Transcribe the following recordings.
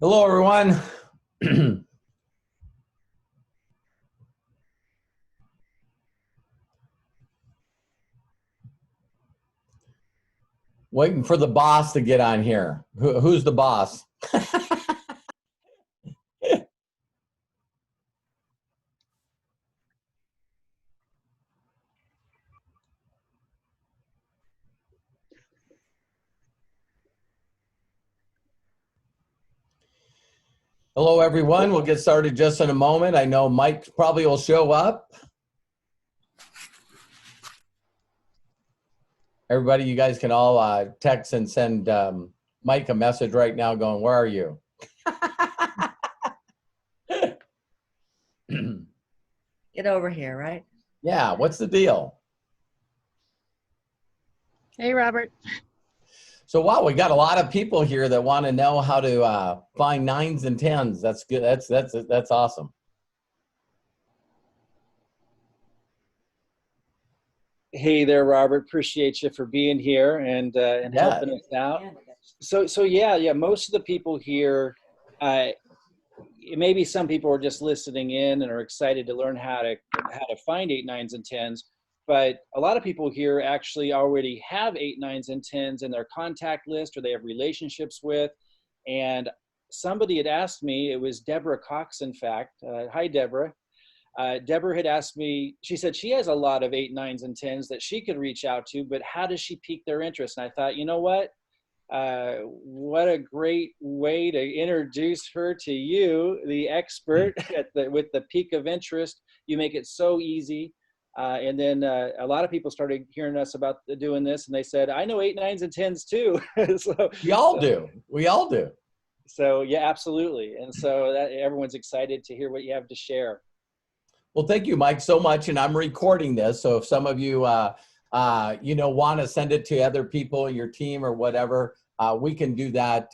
Hello, everyone. Waiting for the boss to get on here. Who's the boss? Hello, everyone. We'll get started just in a moment. I know Mike probably will show up. Everybody, you guys can all text and send Mike a message right now going, where are you? Get over here, right? Yeah, what's the deal? Hey, Robert. So, wow, we got a lot of people here that want to know how to find 9s and 10s. That's good. That's awesome. Hey there, Robert. Appreciate you for being here and helping us out. So yeah. Most of the people here, maybe some people are just listening in and are excited to learn how to find 8, 9s, and 10s. But a lot of people here actually already have 8, 9s, and 10s in their contact list, or they have relationships with. And somebody had asked me, it was Deborah Cox, in fact. Hi, Deborah. Deborah had asked me, she said she has a lot of 8, 9s, and 10s that she could reach out to, but how does she pique their interest? And I thought, you know what a great way to introduce her to you, the expert with the peak of interest. You make it so easy. And then a lot of people started hearing us about doing this, and they said, I know 8, 9s, and 10s too. We all do. So yeah, absolutely. And so everyone's excited to hear what you have to share. Well, thank you, Mike, so much. And I'm recording this. So if some of you, want to send it to other people in your team or whatever, we can do that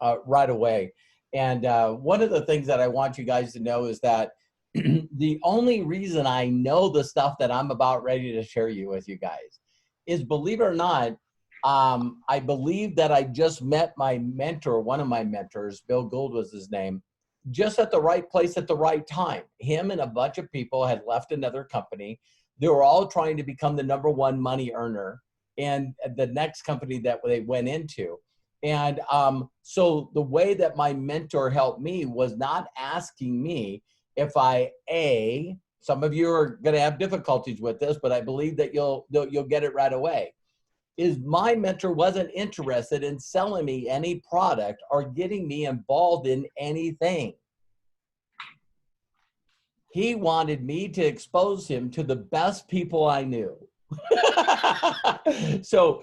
right away. And one of the things that I want you guys to know is that the only reason I know the stuff that I'm about ready to share with you guys is, believe it or not, I believe that I just met my mentor, one of my mentors, Bill Gould was his name, just at the right place at the right time. Him and a bunch of people had left another company. They were all trying to become the #1 money earner and the next company that they went into. And so the way that my mentor helped me was not asking me if some of you are going to have difficulties with this, but I believe that you'll get it right away. Is my mentor wasn't interested in selling me any product or getting me involved in anything. He wanted me to expose him to the best people I knew. So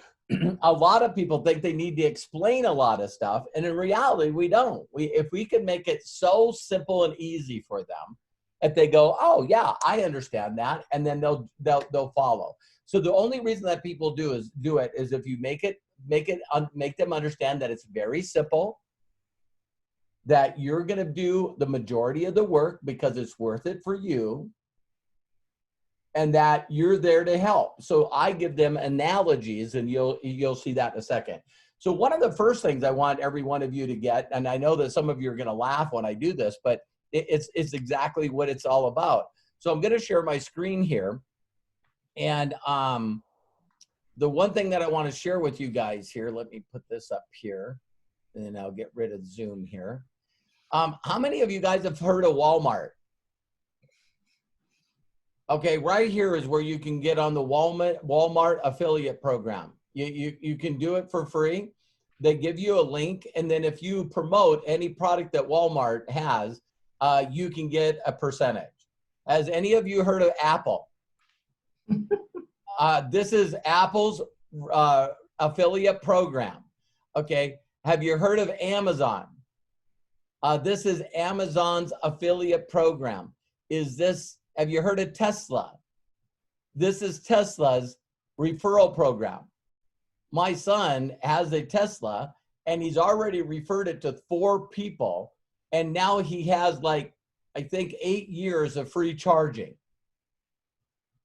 a lot of people think they need to explain a lot of stuff, and in reality, we don't. If we can make it so simple and easy for them, if they go, oh yeah, I understand that, and then they'll follow. So the only reason that people do it is if you make them understand that it's very simple, that you're going to do the majority of the work because it's worth it for you, and that you're there to help. So I give them analogies, and you'll see that in a second. So one of the first things I want every one of you to get, and I know that some of you are going to laugh when I do this, but it's exactly what it's all about. So I'm going to share my screen here. And the one thing that I want to share with you guys here, let me put this up here, and then I'll get rid of Zoom here. How many of you guys have heard of Walmart? Okay, right here is where you can get on the Walmart affiliate program. You can do it for free. They give you a link, and then if you promote any product that Walmart has, you can get a percentage. Has any of you heard of Apple? This is Apple's affiliate program. Okay, have you heard of Amazon? This is Amazon's affiliate program. Have you heard of Tesla? This is Tesla's referral program. My son has a Tesla, and he's already referred it to 4 people, and now he has, like, I think 8 years of free charging.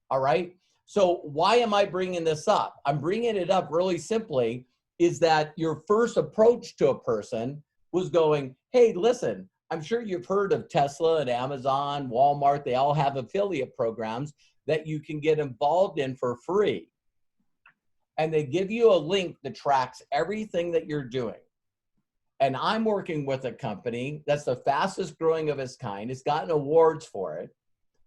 All right. So why am I bringing this up? I'm bringing it up really simply is that your first approach to a person was going, hey, listen, I'm sure you've heard of Tesla and Amazon, Walmart. They all have affiliate programs that you can get involved in for free. And they give you a link that tracks everything that you're doing. And I'm working with a company that's the fastest growing of its kind. It's gotten awards for it.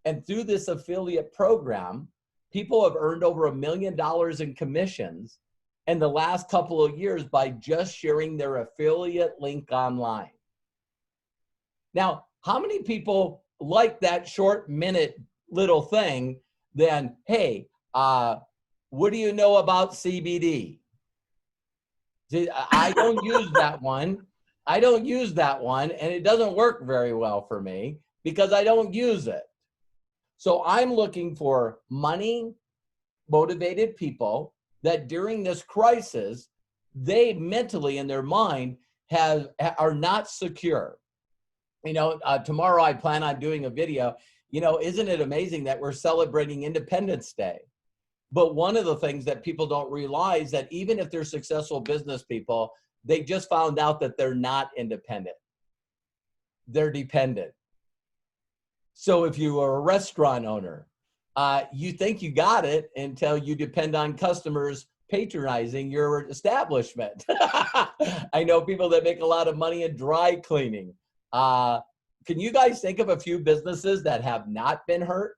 And through this affiliate program, people have earned over $1 million in commissions in the last couple of years by just sharing their affiliate link online. Now, how many people like that short minute little thing than, hey, what do you know about CBD? See, I don't use that one. I don't use that one, and it doesn't work very well for me because I don't use it. So I'm looking for money motivated people that during this crisis, they mentally in their mind are not secure. You know, tomorrow I plan on doing a video. You know, isn't it amazing that we're celebrating Independence Day? But one of the things that people don't realize that even if they're successful business people, they just found out that they're not independent. They're dependent. So if you are a restaurant owner, you think you got it until you depend on customers patronizing your establishment. I know people that make a lot of money in dry cleaning. Can you guys think of a few businesses that have not been hurt?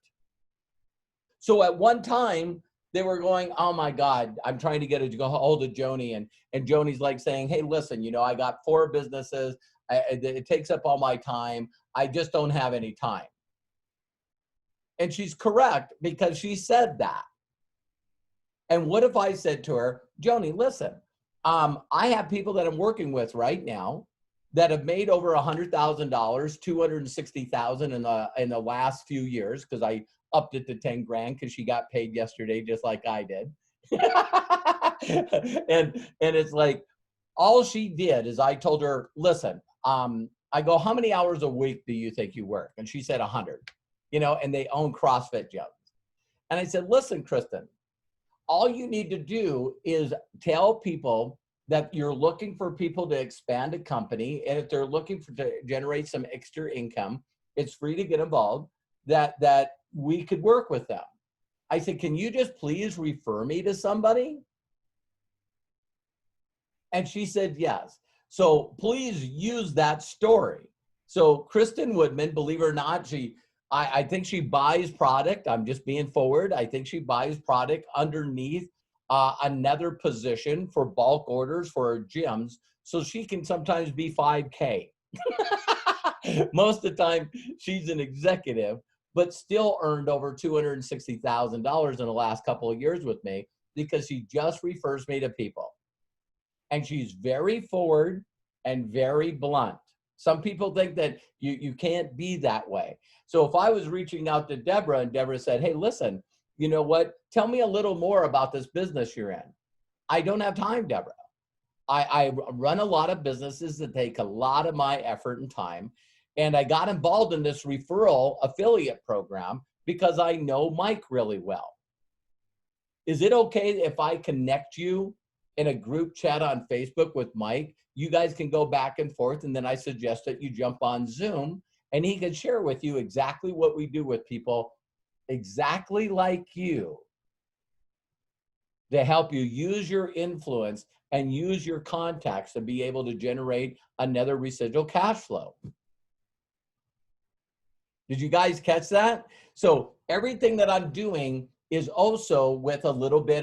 So at one time, they were going, oh my God, I'm trying to get a hold of Joni. And Joni's like saying, hey, listen, you know, I got 4 businesses. It takes up all my time. I just don't have any time. And she's correct because she said that. And what if I said to her, Joni, listen, I have people that I'm working with right now that have made over $100,000, $260,000 in the last few years, because I upped it to 10 grand because she got paid yesterday just like I did. and it's like, all she did is I told her, listen, I go, how many hours a week do you think you work? And she said 100, you know, and they own CrossFit gyms. And I said, listen, Kristen, all you need to do is tell people that you're looking for people to expand a company. And if they're looking to generate some extra income, it's free to get involved, that we could work with them. I said, can you just please refer me to somebody? And she said, yes. So please use that story. So Kristen Woodman, believe it or not, I think she buys product. I'm just being forward. I think she buys product underneath another position for bulk orders for her gyms. So she can sometimes be 5K. Most of the time she's an executive, but still earned over $260,000 in the last couple of years with me because she just refers me to people. And she's very forward and very blunt. Some people think that you can't be that way. So if I was reaching out to Deborah and Deborah said, hey, listen, you know what? Tell me a little more about this business you're in. I don't have time, Deborah. I run a lot of businesses that take a lot of my effort and time. And I got involved in this referral affiliate program because I know Mike really well. Is it okay if I connect you in a group chat on Facebook with Mike? You guys can go back and forth, and then I suggest that you jump on Zoom and he can share with you exactly what we do with people exactly like you to help you use your influence and use your contacts to be able to generate another residual cash flow. Did you guys catch that? So everything that I'm doing is also with a little bit,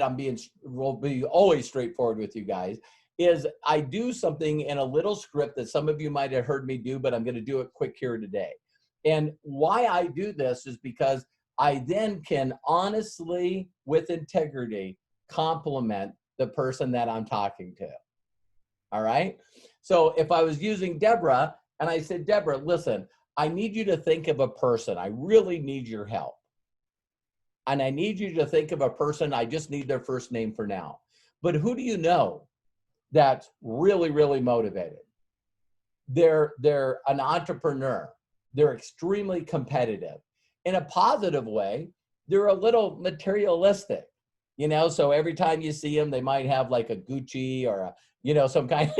will be always straightforward with you guys, is I do something in a little script that some of you might have heard me do, but I'm going to do it quick here today. And why I do this is because I then can honestly, with integrity, compliment the person that I'm talking to. All right? So if I was using Deborah and I said, Deborah, listen, I need you to think of a person. I really need your help. And I need you to think of a person. I just need their first name for now. But who do you know that's really, really motivated? They're an entrepreneur. They're extremely competitive. In a positive way, they're a little materialistic, you know? So every time you see them, they might have like a Gucci or a, you know, some kind,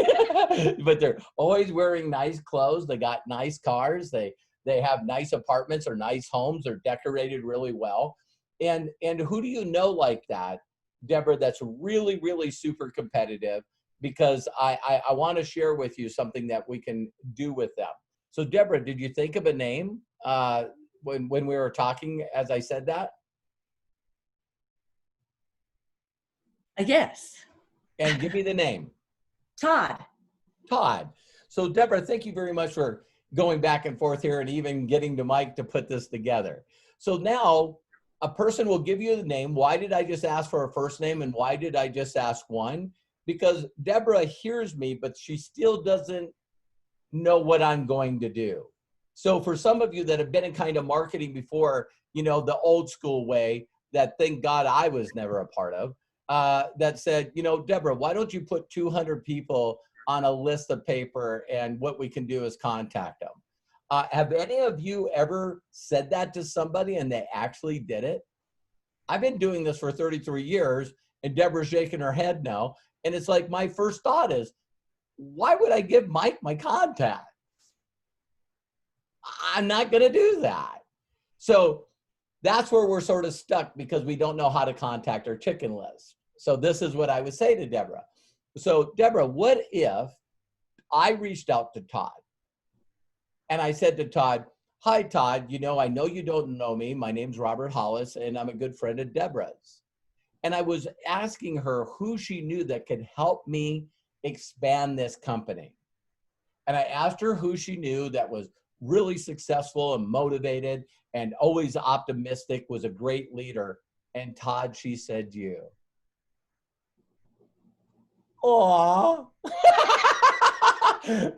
But they're always wearing nice clothes. They got nice cars. They have nice apartments or nice homes. They're decorated really well. And who do you know like that, Deborah, that's really, really super competitive? Because I want to share with you something that we can do with them. So Deborah, did you think of a name when we were talking as I said that? Yes. And give me the name. Todd. Todd. So Deborah, thank you very much for going back and forth here and even getting to Mike to put this together. So now a person will give you the name. Why did I just ask for a first name and why did I just ask one? Because Deborah hears me, but she still doesn't know what I'm going to do. So for some of you that have been in kind of marketing before, you know, the old school way that thank God I was never a part of, that said, you know, Deborah, why don't you put 200 people on a list of paper and what we can do is contact them. Have any of you ever said that to somebody and they actually did it? I've been doing this for 33 years and Deborah's shaking her head now. And it's like, my first thought is, why would I give Mike my contact? I'm not going to do that. So that's where we're sort of stuck because we don't know how to contact our chicken list. So this is what I would say to Deborah. So Deborah, what if I reached out to Todd and I said to Todd, hi, Todd, you know, I know you don't know me. My name's Robert Hollis and I'm a good friend of Deborah's. And I was asking her who she knew that could help me expand this company. And I asked her who she knew that was really successful and motivated and always optimistic, was a great leader. And Todd, she said you. Aww.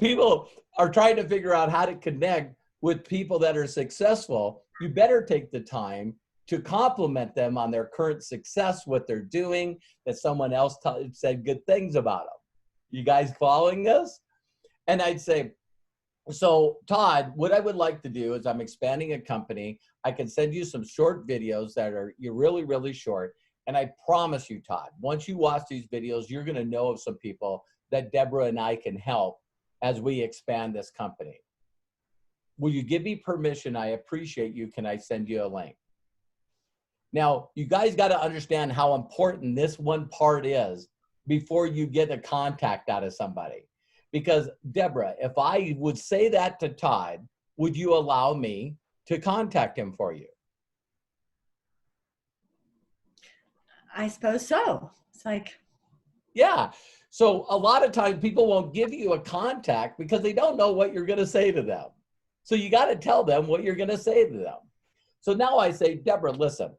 People are trying to figure out how to connect with people that are successful. You better take the time to compliment them on their current success, what they're doing, that someone else said good things about them. You guys following this? And I'd say, so Todd, what I would like to do is I'm expanding a company. I can send you some short videos that are really, really short. And I promise you, Todd, once you watch these videos, you're going to know of some people that Deborah and I can help as we expand this company. Will you give me permission? I appreciate you. Can I send you a link? Now, you guys got to understand how important this one part is before you get a contact out of somebody. Because Deborah, if I would say that to Todd, would you allow me to contact him for you? I suppose so. It's like, yeah. So a lot of times people won't give you a contact because they don't know what you're going to say to them. So you got to tell them what you're going to say to them. So now I say, Deborah, listen,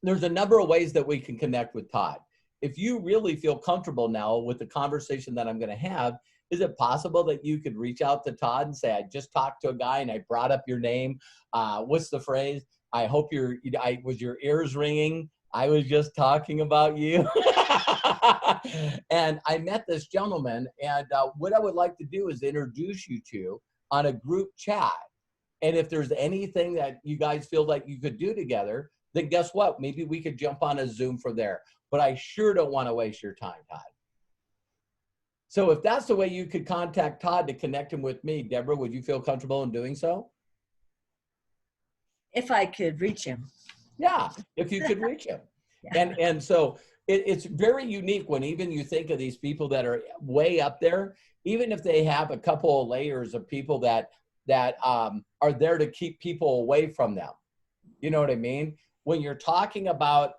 there's a number of ways that we can connect with Todd. If you really feel comfortable now with the conversation that I'm going to have, is it possible that you could reach out to Todd and say, I just talked to a guy and I brought up your name. What's the phrase? I hope was your ears ringing. I was just talking about you. And I met this gentleman and what I would like to do is introduce you to on a group chat. And if there's anything that you guys feel like you could do together, then guess what? Maybe we could jump on a Zoom from there. But I sure don't want to waste your time, Todd. So if that's the way you could contact Todd to connect him with me, Deborah, would you feel comfortable in doing so? if I could reach him. Yeah, if you could reach him. Yeah. And so it's very unique when even you think of these people that are way up there, even if they have a couple of layers of people that are there to keep people away from them. You know what I mean? When you're talking about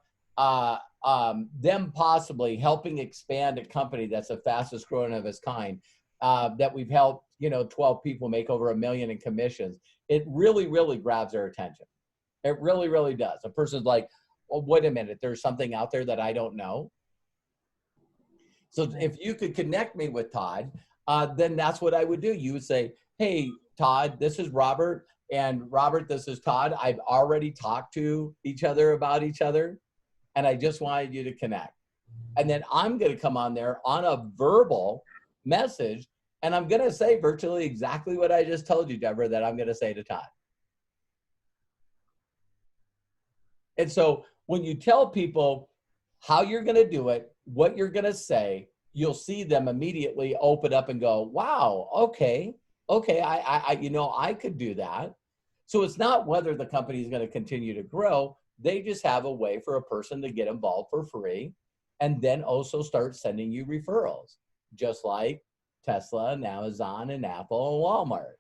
them possibly helping expand a company that's the fastest growing of its kind, that we've helped, 12 people make over $1 million in commissions, it really, really grabs their attention. It really, really does. A person's like, well, wait a minute, there's something out there that I don't know. So if you could connect me with Todd, then that's what I would do. You would say, hey, Todd, this is Robert. And Robert, this is Todd. I've already talked to each other about each other. And I just wanted you to connect. And then I'm going to come on there on a verbal message. And I'm going to say virtually exactly what I just told you, Deborah, that I'm going to say to Todd. And so when you tell people how you're going to do it, what you're going to say, you'll see them immediately open up and go, wow, okay, I could do that. So it's not whether the company is going to continue to grow. They just have a way for a person to get involved for free and then also start sending you referrals, just like Tesla and Amazon and Apple and Walmart.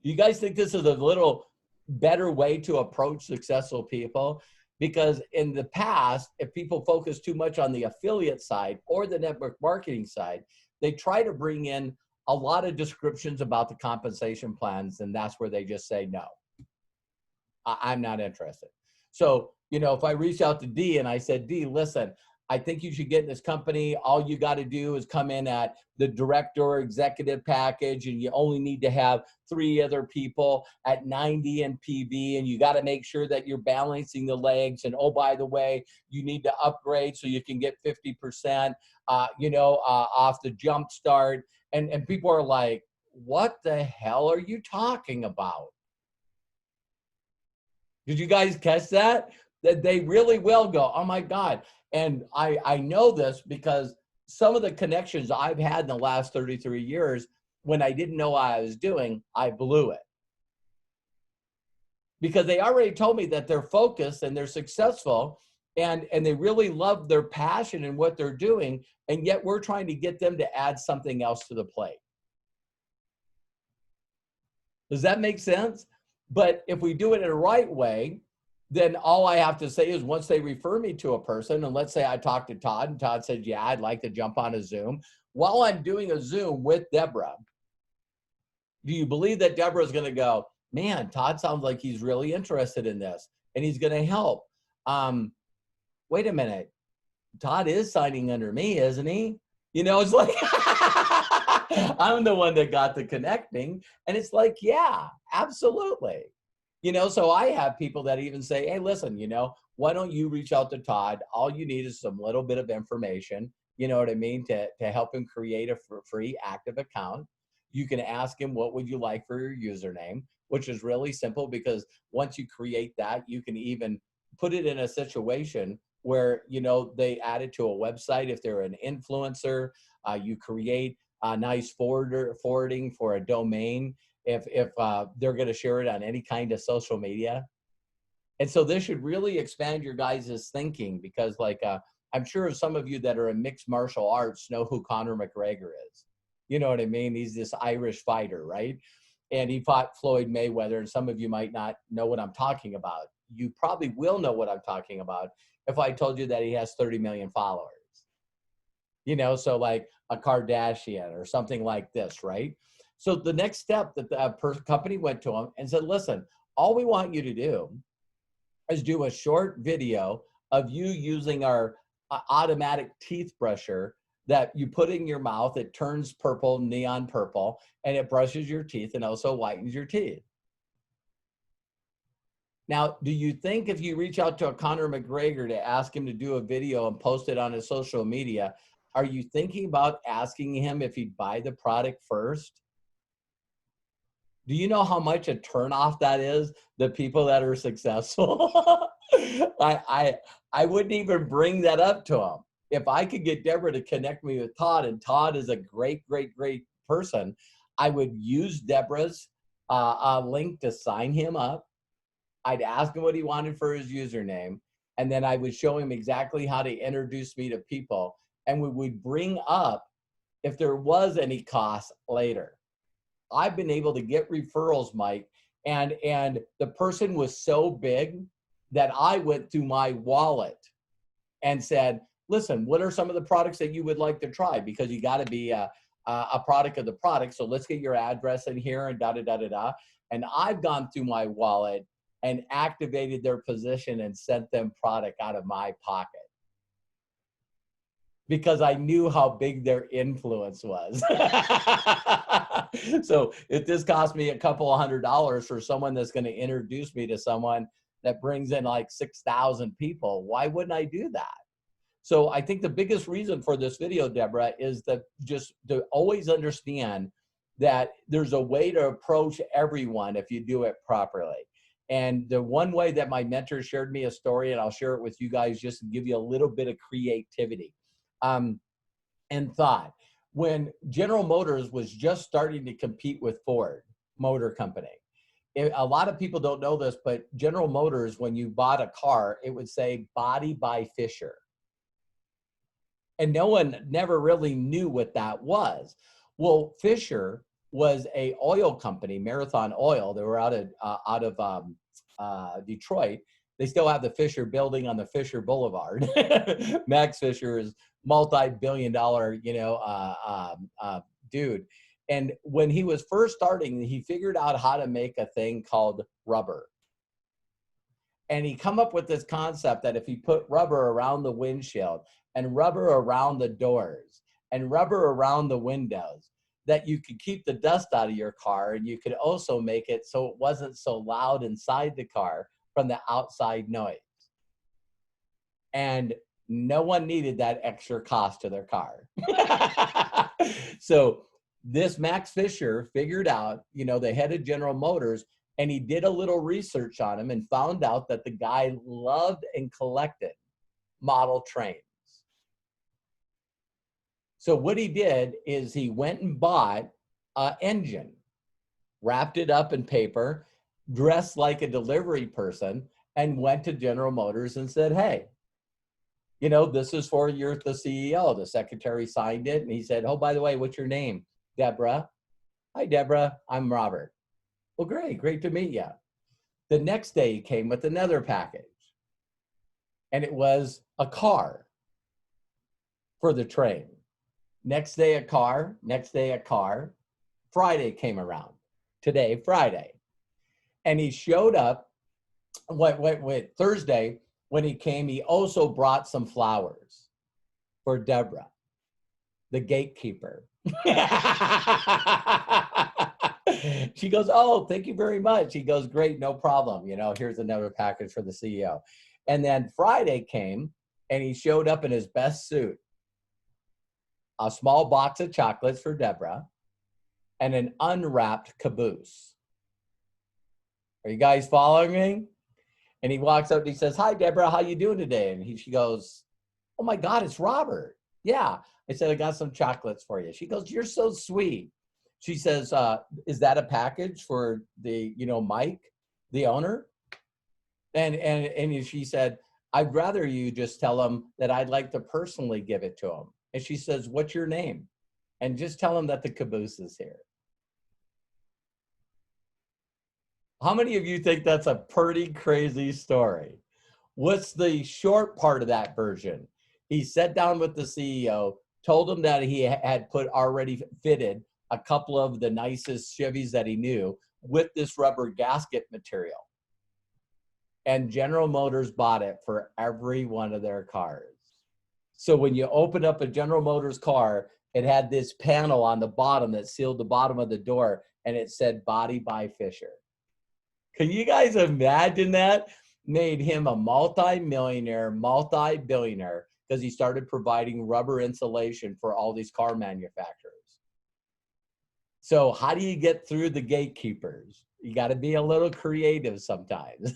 You guys think this is a little better way to approach successful people? Because in the past, if people focus too much on the affiliate side or the network marketing side, they try to bring in a lot of descriptions about the compensation plans, and that's where they just say, no, I'm not interested. So, if I reach out to D and I said, D, listen, I think you should get in this company. All you got to do is come in at the director or executive package, and you only need to have 3 other people at 90 in PV, and you got to make sure that you're balancing the legs. And oh, by the way, you need to upgrade so you can get 50%, off the jump start. And people are like, what the hell are you talking about? Did you guys catch that? That they really will go, oh my God. And I know this because some of the connections I've had in the last 33 years, when I didn't know what I was doing, I blew it. Because they already told me that they're focused and they're successful and they really love their passion and what they're doing. And yet we're trying to get them to add something else to the plate. Does that make sense? But if we do it in the right way, then all I have to say is once they refer me to a person, and let's say I talked to Todd and Todd said, yeah, I'd like to jump on a Zoom. While I'm doing a Zoom with Deborah, do you believe that Deborah is going to go, man, Todd sounds like he's really interested in this and he's going to help. Wait a minute. Todd is signing under me, isn't he? It's like, I'm the one that got the connecting. And it's like, yeah, absolutely. So I have people that even say, hey, listen, why don't you reach out to Todd? All you need is some little bit of information, you know what I mean, to help him create a free active account. You can ask him, what would you like for your username, which is really simple because once you create that, you can even put it in a situation where, they add it to a website. If they're an influencer, you create a nice forwarding for a domain. If they're going to share it on any kind of social media. And so this should really expand your guys' thinking because I'm sure some of you that are in mixed martial arts know who Conor McGregor is. You know what I mean? He's this Irish fighter, right? And he fought Floyd Mayweather, and some of you might not know what I'm talking about. You probably will know what I'm talking about if I told you that he has 30 million followers. So like a Kardashian or something like this, right? So the next step that the company went to him and said, listen, all we want you to do is do a short video of you using our automatic teeth brusher that you put in your mouth. It turns purple, neon purple, and it brushes your teeth and also whitens your teeth. Now, do you think if you reach out to a Conor McGregor to ask him to do a video and post it on his social media, are you thinking about asking him if he'd buy the product first? Do you know how much a turnoff that is? The people that are successful. I wouldn't even bring that up to him. If I could get Deborah to connect me with Todd, and Todd is a great, great, great person, I would use Deborah's link to sign him up. I'd ask him what he wanted for his username, and then I would show him exactly how to introduce me to people, and we would bring up if there was any cost later. I've been able to get referrals, Mike, and the person was so big that I went through my wallet and said, listen, what are some of the products that you would like to try? Because you got to be a product of the product. So let's get your address in here and da-da-da-da-da. And I've gone through my wallet and activated their position and sent them product out of my pocket because I knew how big their influence was. So if this cost me a couple of $100 for someone that's going to introduce me to someone that brings in like 6,000 people, why wouldn't I do that? So I think the biggest reason for this video, Deborah, is that just to always understand that there's a way to approach everyone if you do it properly. And the one way that my mentor shared me a story, and I'll share it with you guys just to give you a little bit of creativity. and thought, when General Motors was just starting to compete with Ford Motor Company. A lot of people don't know this, but General Motors, when you bought a car, it would say body by Fisher. And no one never really knew what that was. Well, Fisher was a oil company, Marathon Oil. They were out of Detroit. They still have the Fisher building on the Fisher Boulevard. Max Fisher is multi-billion-dollar, dude. And when he was first starting, he figured out how to make a thing called rubber. And he come up with this concept that if you put rubber around the windshield and rubber around the doors and rubber around the windows, that you could keep the dust out of your car, and you could also make it so it wasn't so loud inside the car from the outside noise. And no one needed that extra cost to their car. So this Max Fisher figured out, the head of General Motors, and he did a little research on him and found out that the guy loved and collected model trains. So what he did is he went and bought an engine, wrapped it up in paper, dressed like a delivery person, and went to General Motors and said, hey, this is for the CEO. The secretary signed it, and he said, oh, by the way, what's your name? Deborah. Hi, Deborah. I'm Robert. Well, great to meet you. The next day he came with another package, and it was a car for the train. Next day a car, next day a car. Friday came around. Today, Friday. And he showed up, Thursday, when he came, he also brought some flowers for Deborah, the gatekeeper. She goes, oh, thank you very much. He goes, great, no problem. Here's another package for the CEO. And then Friday came, and he showed up in his best suit, a small box of chocolates for Deborah, and an unwrapped caboose. Are you guys following me? And he walks up and he says, hi, Deborah, how you doing today? And she goes, oh my God, it's Robert. Yeah. I said, I got some chocolates for you. She goes, you're so sweet. She says, is that a package for the, Mike, the owner? And she said, I'd rather you just tell him that I'd like to personally give it to him. And she says, what's your name? And just tell him that the caboose is here. How many of you think that's a pretty crazy story? What's the short part of that version? He sat down with the CEO, told him that he had already fitted a couple of the nicest Chevys that he knew with this rubber gasket material. And General Motors bought it for every one of their cars. So when you open up a General Motors car, it had this panel on the bottom that sealed the bottom of the door, and it said body by Fisher. Can you guys imagine that? Made him a multi-millionaire, multi-billionaire, because he started providing rubber insulation for all these car manufacturers. So how do you get through the gatekeepers? You got to be a little creative sometimes.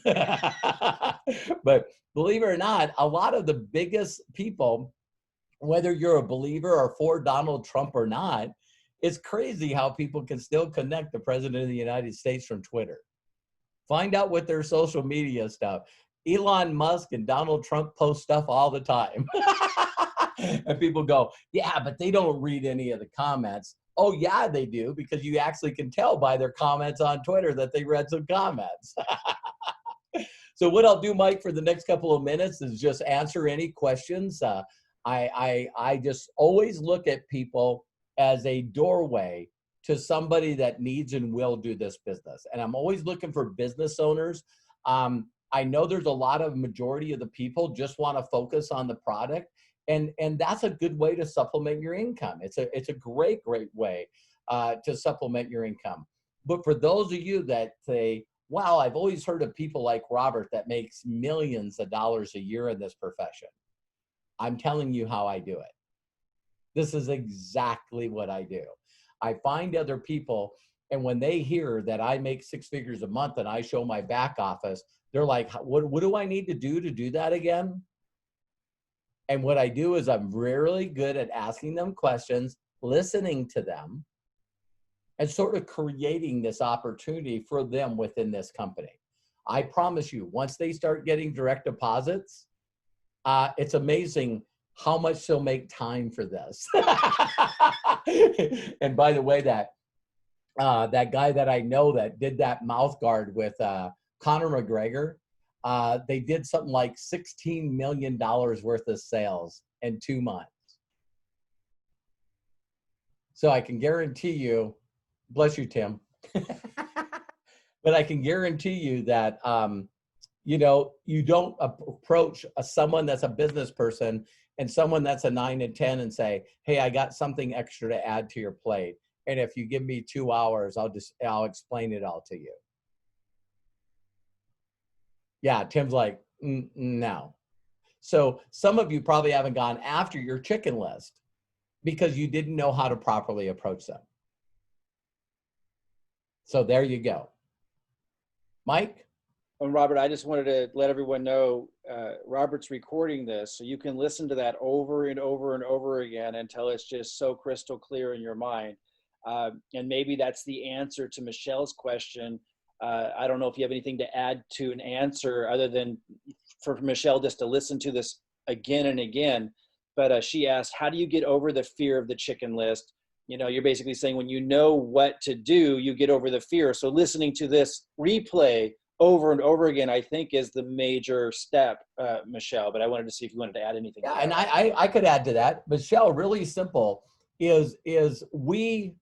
But believe it or not, a lot of the biggest people, whether you're a believer or for Donald Trump or not, it's crazy how people can still connect the president of the United States from Twitter. Find out what their social media stuff. Elon Musk and Donald Trump post stuff all the time. And people go, yeah, but they don't read any of the comments. Oh, yeah, they do, because you actually can tell by their comments on Twitter that they read some comments. So what I'll do, Mike, for the next couple of minutes is just answer any questions. I just always look at people as a doorway to somebody that needs and will do this business. And I'm always looking for business owners. I know there's a lot of majority of the people just want to focus on the product. And that's a good way to supplement your income. It's a great way to supplement your income. But for those of you that say, wow, I've always heard of people like Robert that makes millions of dollars a year in this profession. I'm telling you how I do it. This is exactly what I do. I find other people, and when they hear that I make 6 figures a month and I show my back office, they're like, what do I need to do that again? And what I do is I'm really good at asking them questions, listening to them, and sort of creating this opportunity for them within this company. I promise you, once they start getting direct deposits, it's amazing how much they'll make time for this. And by the way, that guy that I know that did that mouth guard with Conor McGregor, they did something like $16 million worth of sales in 2 months. So I can guarantee you, bless you, Tim, but I can guarantee you that, you know, you don't approach someone that's a business person and someone that's a 9 and 10 and say, hey, I got something extra to add to your plate. And if you give me 2 hours, I'll explain it all to you. Yeah, Tim's like, no. So some of you probably haven't gone after your chicken list because you didn't know how to properly approach them. So there you go. Mike? And Robert, I just wanted to let everyone know, Robert's recording this, so you can listen to that over and over and over again until it's just so crystal clear in your mind. And maybe that's the answer to Michelle's question. I don't know if you have anything to add to an answer other than for Michelle just to listen to this again and again. But she asked, how do you get over the fear of the chicken list? You know, you're basically saying when you know what to do, you get over the fear. So listening to this replay over and over again, I think is the major step, Michelle. But I wanted to see if you wanted to add anything. Yeah, and I could add to that. Michelle, really simple is we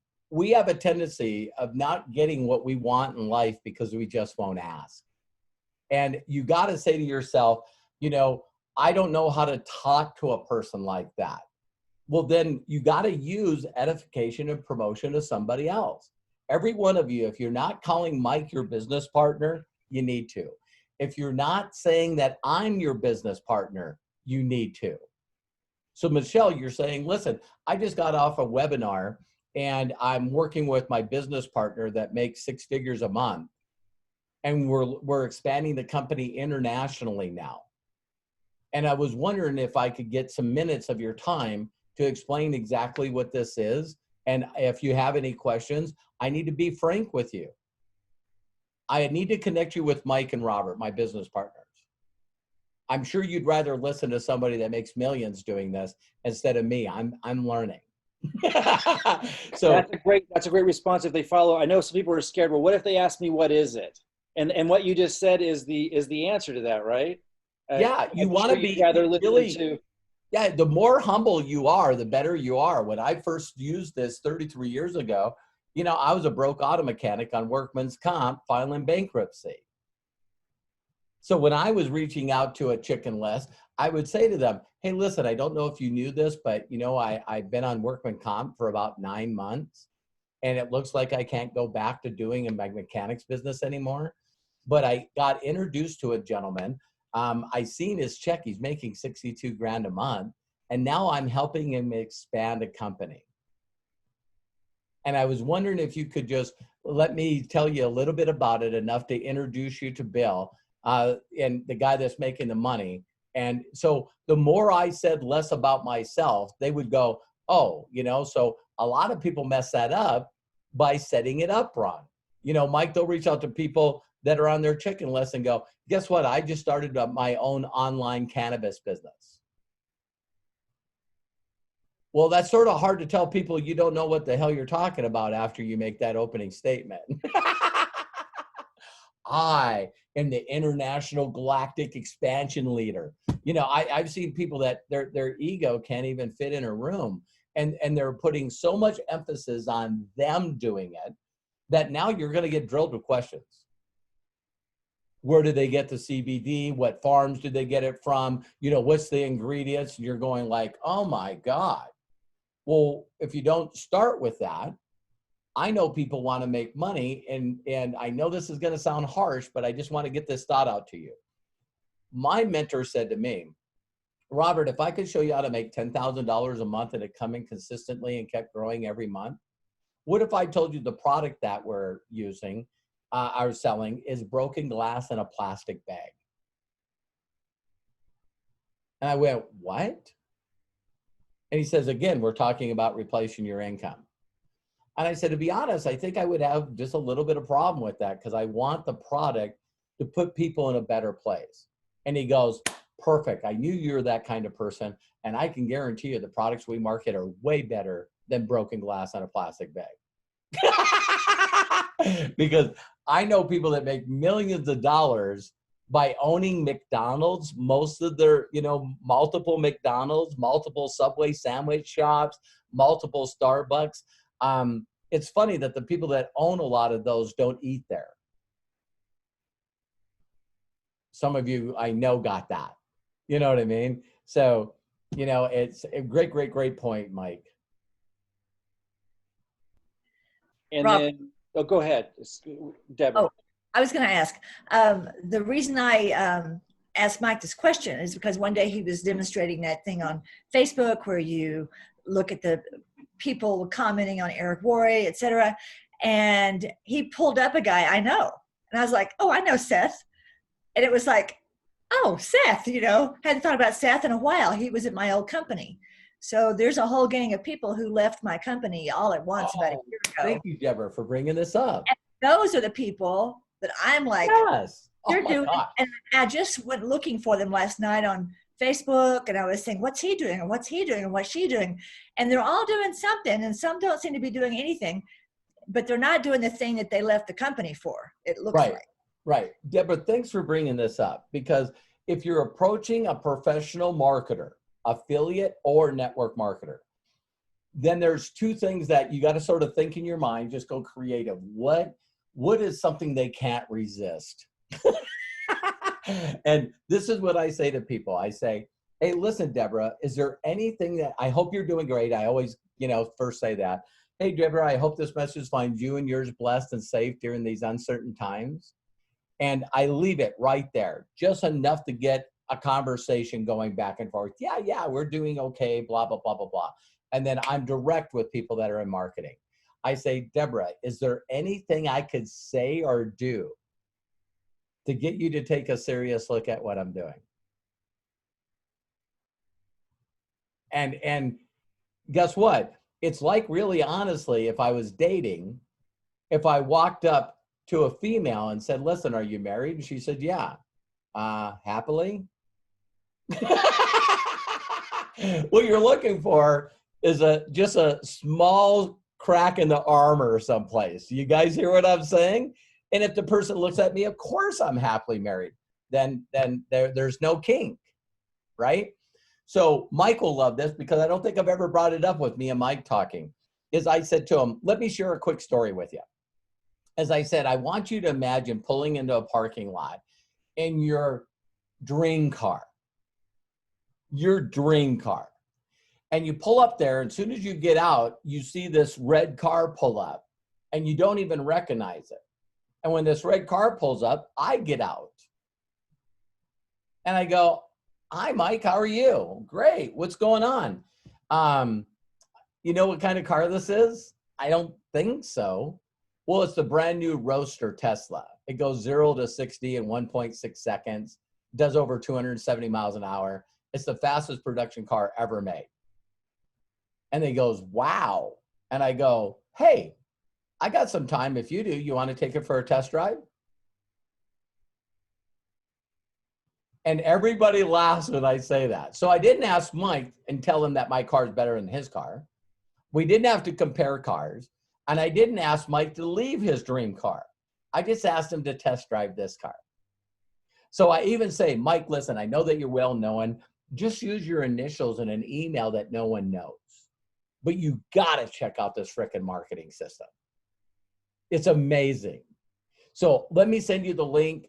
have a tendency of not getting what we want in life because we just won't ask. And you got to say to yourself, you know, I don't know how to talk to a person like that. Well, then you got to use edification and promotion to somebody else. Every one of you, if you're not calling Mike your business partner, you need to. If you're not saying that I'm your business partner, you need to. So Michelle, you're saying, listen, I just got off a webinar and I'm working with my business partner that makes 6 figures a month. And we're expanding the company internationally now. And I was wondering if I could get some minutes of your time to explain exactly what this is. And if you have any questions, I need to be frank with you. I need to connect you with Mike and Robert, my business partners. I'm sure you'd rather listen to somebody that makes millions doing this instead of me. I'm learning. So that's a great response if they follow. I know some people are scared. Well, what if they ask me what is it? And what you just said is the answer to that, right? Yeah, you want to be really. Yeah, the more humble you are, the better you are. When I first used this 33 years ago, you know, I was a broke auto mechanic on workman's comp filing bankruptcy. So when I was reaching out to a chicken list, I would say to them, hey, listen, I don't know if you knew this, but you know, I've been on workman comp for about 9 months and it looks like I can't go back to doing a mechanics business anymore. But I got introduced to a gentleman. I seen his check. He's making 62 grand a month. And now I'm helping him expand a company. And I was wondering if you could just let me tell you a little bit about it, enough to introduce you to Bill and the guy that's making the money. And so the more I said less about myself, they would go, oh, you know, so a lot of people mess that up by setting it up wrong. You know, Mike, they'll reach out to people that are on their chicken list and go, guess what? I just started up my own online cannabis business. Well, that's sort of hard to tell people you don't know what the hell you're talking about after you make that opening statement. I am the international galactic expansion leader. You know, I've seen people that their ego can't even fit in a room. And they're putting so much emphasis on them doing it that now you're going to get drilled with questions. Where do they get the CBD? What farms do they get it from? You know, what's the ingredients? And you're going like, oh my God. Well, if you don't start with that, I know people want to make money, and I know this is going to sound harsh, but I just want to get this thought out to you. My mentor said to me, Robert, if I could show you how to make $10,000 a month and it coming consistently and kept growing every month, what if I told you the product that we're using, are selling, is broken glass in a plastic bag? And I went, what? And he says, again, we're talking about replacing your income. And I said, to be honest, I think I would have just a little bit of problem with that because I want the product to put people in a better place. And he goes, perfect. I knew you're that kind of person. And I can guarantee you the products we market are way better than broken glass on a plastic bag. Because I know people that make millions of dollars by owning McDonald's, most of their, multiple McDonald's, multiple Subway sandwich shops, multiple Starbucks. It's funny that the people that own a lot of those don't eat there. Some of you I know got that. You know what I mean? So, it's a great point, Mike. And Rob, then, go ahead, Deborah. Oh, I was going to ask, the reason I asked Mike this question is because one day he was demonstrating that thing on Facebook where you look at the people commenting on Eric Worre, et cetera. And he pulled up a guy I know. And I was like, oh, I know Seth. And it was like, oh, Seth, hadn't thought about Seth in a while. He was at my old company. So there's a whole gang of people who left my company all at once about a year ago. Thank you, Deborah, for bringing this up. And those are the people that I'm like, yes. they're doing, God. and I just went looking for them last night on Facebook, and I was saying, what's he doing, and what's he doing, and what's she doing? And they're all doing something, and some don't seem to be doing anything, but they're not doing the thing that they left the company for, it looks like. Right. Deborah, thanks for bringing this up, because if you're approaching a professional marketer, affiliate or network marketer, then there's two things that you got to sort of think in your mind, just go creative. What is something they can't resist? And this is what I say to people. I say, hey, listen, Deborah, is there anything that, I hope you're doing great. I always, first say that. Hey, Deborah, I hope this message finds you and yours blessed and safe during these uncertain times. And I leave it right there, just enough to get a conversation going back and forth. Yeah, we're doing okay, blah, blah, blah, blah, blah. And then I'm direct with people that are in marketing. I say, Deborah, is there anything I could say or do to get you to take a serious look at what I'm doing? And guess what? It's like, really honestly, if I was dating, if I walked up to a female and said, listen, are you married? And she said, yeah. Happily? What you're looking for is just a small crack in the armor someplace. You guys hear what I'm saying? And if the person looks at me, of course I'm happily married. Then there's no kink, right? So Mike will love this, because I don't think I've ever brought it up with me and Mike talking, is I said to him, let me share a quick story with you. As I said, I want you to imagine pulling into a parking lot in your dream car. And you pull up there, and as soon as you get out, you see this red car pull up, and you don't even recognize it. And when this red car pulls up, I get out. And I go, hi, Mike, how are you? Great, what's going on? You know what kind of car this is? I don't think so. Well, it's the brand new Roadster Tesla. It goes 0 to 60 in 1.6 seconds, does over 270 miles an hour. It's the fastest production car ever made. And he goes, wow. And I go, hey, I got some time. If you do, you want to take it for a test drive? And everybody laughs when I say that. So I didn't ask Mike and tell him that my car is better than his car. We didn't have to compare cars. And I didn't ask Mike to leave his dream car. I just asked him to test drive this car. So I even say, Mike, listen, I know that you're well known. Just use your initials in an email that no one knows. But you got to check out this frickin' marketing system. It's amazing. So let me send you the link.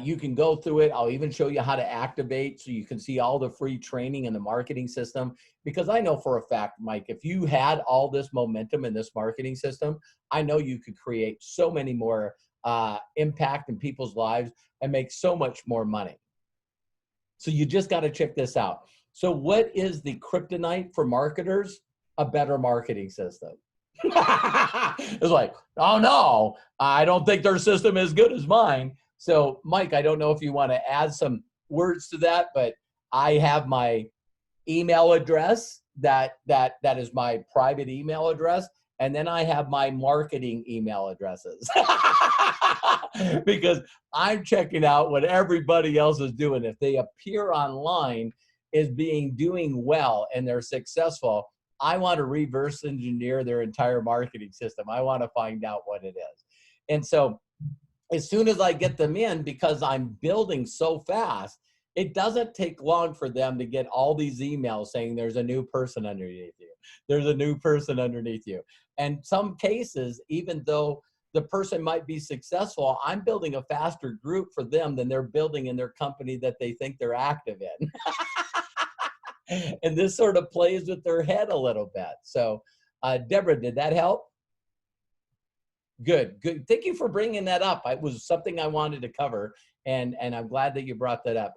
You can go through it. I'll even show you how to activate so you can see all the free training in the marketing system. Because I know for a fact, Mike, if you had all this momentum in this marketing system, I know you could create so many more impact in people's lives and make so much more money. So you just got to check this out. So what is the kryptonite for marketers? A better marketing system. It's like, oh no, I don't think their system is as good as mine. So Mike, I don't know if you want to add some words to that, but I have my email address that is my private email address, and then I have my marketing email addresses because I'm checking out what everybody else is doing. If they appear online as doing well and they're successful, I want to reverse engineer their entire marketing system. I want to find out what it is. And so as soon as I get them in, because I'm building so fast, it doesn't take long for them to get all these emails saying there's a new person underneath you. There's a new person underneath you. And some cases, even though the person might be successful, I'm building a faster group for them than they're building in their company that they think they're active in. And this sort of plays with their head a little bit. So, Deborah, did that help? Good, good. Thank you for bringing that up. It was something I wanted to cover, and I'm glad that you brought that up.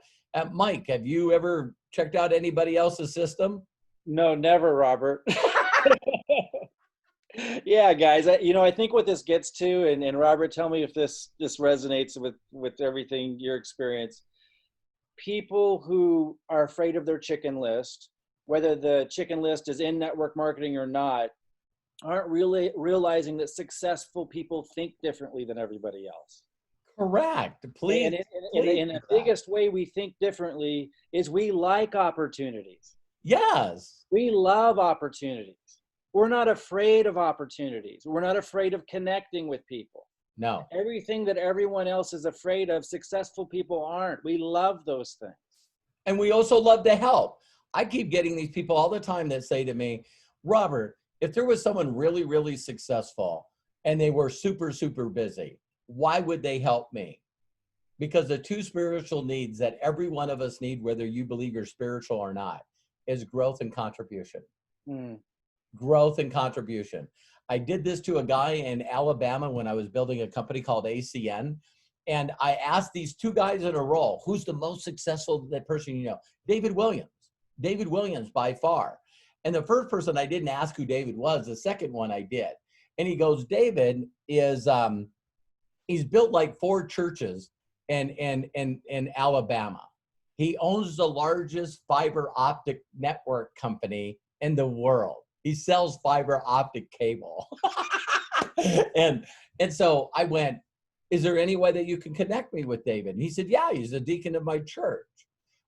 Mike, have you ever checked out anybody else's system? No, never, Robert. Yeah, guys, I think what this gets to, and Robert, tell me if this resonates with everything your experience. People who are afraid of their chicken list, whether the chicken list is in network marketing or not, aren't really realizing that successful people think differently than everybody else. Correct. Please. And the biggest way we think differently is we like opportunities. Yes. We love opportunities. We're not afraid of opportunities. We're not afraid of connecting with people. No. Everything that everyone else is afraid of, successful people aren't. We love those things. And we also love to help. I keep getting these people all the time that say to me, Robert, if there was someone really, really successful and they were super, super busy, why would they help me? Because the two spiritual needs that every one of us need, whether you believe you're spiritual or not, is growth and contribution. Growth and contribution. I did this to a guy in Alabama when I was building a company called ACN. And I asked these two guys in a row, who's the most successful person you know? David Williams. David Williams by far. And the first person I didn't ask who David was. The second one I did. And he goes, David is, he's built like 4 churches in Alabama. He owns the largest fiber optic network company in the world. He sells fiber optic cable. and so I went, is there any way that you can connect me with David? And he said, yeah, he's a deacon of my church.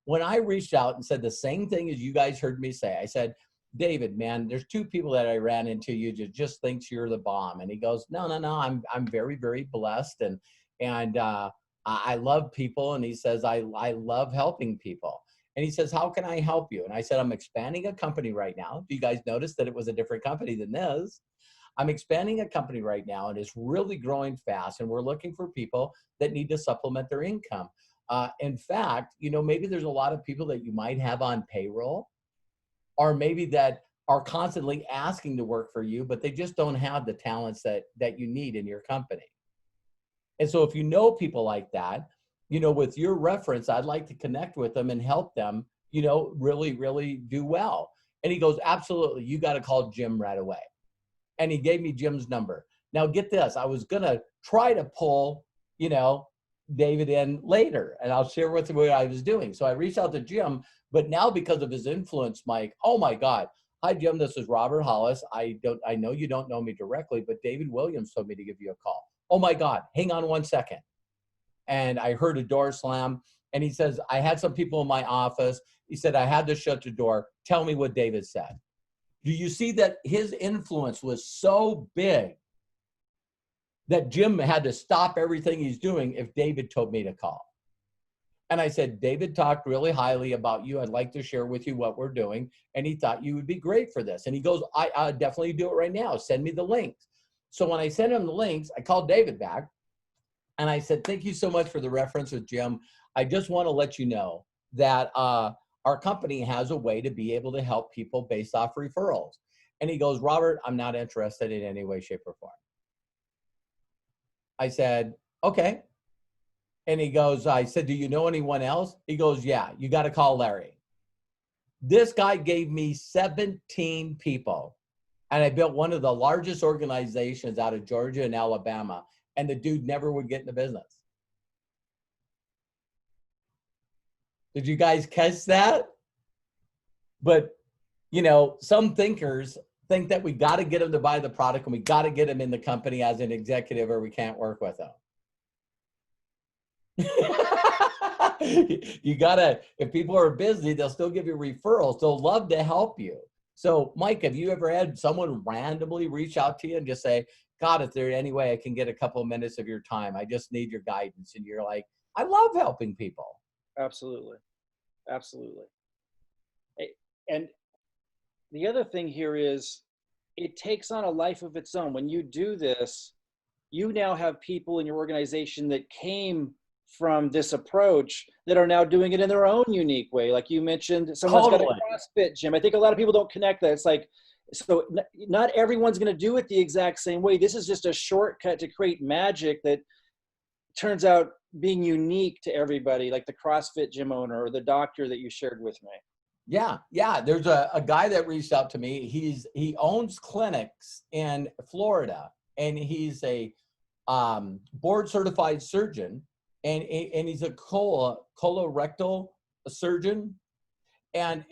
When I reached out and said the same thing as you guys heard me say, I said, David, man, there's 2 people that I ran into. You just thinks you're the bomb. And he goes, no, I'm very, very blessed. And I love people. And he says, I love helping people. And he says, how can I help you? And I said, I'm expanding a company right now. Do you guys notice that it was a different company than this? I'm expanding a company right now, and it's really growing fast. And we're looking for people that need to supplement their income. In fact, maybe there's a lot of people that you might have on payroll, or maybe that are constantly asking to work for you, but they just don't have the talents that you need in your company. And so if you know people like that, with your reference, I'd like to connect with them and help them, really, really do well. And he goes, absolutely, you got to call Jim right away. And he gave me Jim's number. Now get this, I was going to try to pull, David in later, and I'll share with you what I was doing. So I reached out to Jim, but now because of his influence, Mike, oh my God. Hi, Jim, this is Robert Hollis. I know you don't know me directly, but David Williams told me to give you a call. Oh my God, hang on 1 second. And I heard a door slam, and he says, I had some people in my office. He said, I had to shut the door. Tell me what David said. Do you see that his influence was so big that Jim had to stop everything he's doing if David told me to call? And I said, David talked really highly about you. I'd like to share with you what we're doing. And he thought you would be great for this. And he goes, I definitely do it right now. Send me the links. So when I sent him the links, I called David back. And I said, thank you so much for the reference with Jim. I just want to let you know that our company has a way to be able to help people based off referrals. And he goes, Robert, I'm not interested in any way, shape, or form. I said, okay. And he goes, I said, do you know anyone else? He goes, yeah, you got to call Larry. This guy gave me 17 people. And I built one of the largest organizations out of Georgia and Alabama. And the dude never would get into business. Did you guys catch that? But, you know, some thinkers think that we got to get them to buy the product and we got to get them in the company as an executive or we can't work with them. You gotta, if people are busy, they'll still give you referrals. They'll love to help you. So Mike, have you ever had someone randomly reach out to you and just say, God, is there any way I can get a couple of minutes of your time? I just need your guidance. And you're like, I love helping people. Absolutely. Absolutely. And the other thing here is it takes on a life of its own. When you do this, you now have people in your organization that came from this approach that are now doing it in their own unique way. Like you mentioned, someone's got a CrossFit gym. I think a lot of people don't connect that. It's like, so not everyone's going to do it the exact same way. This is just a shortcut to create magic that turns out being unique to everybody, like the CrossFit gym owner or the doctor that you shared with me. Yeah. There's a guy that reached out to me. He owns clinics in Florida, and he's a board certified surgeon, and he's a colorectal surgeon, and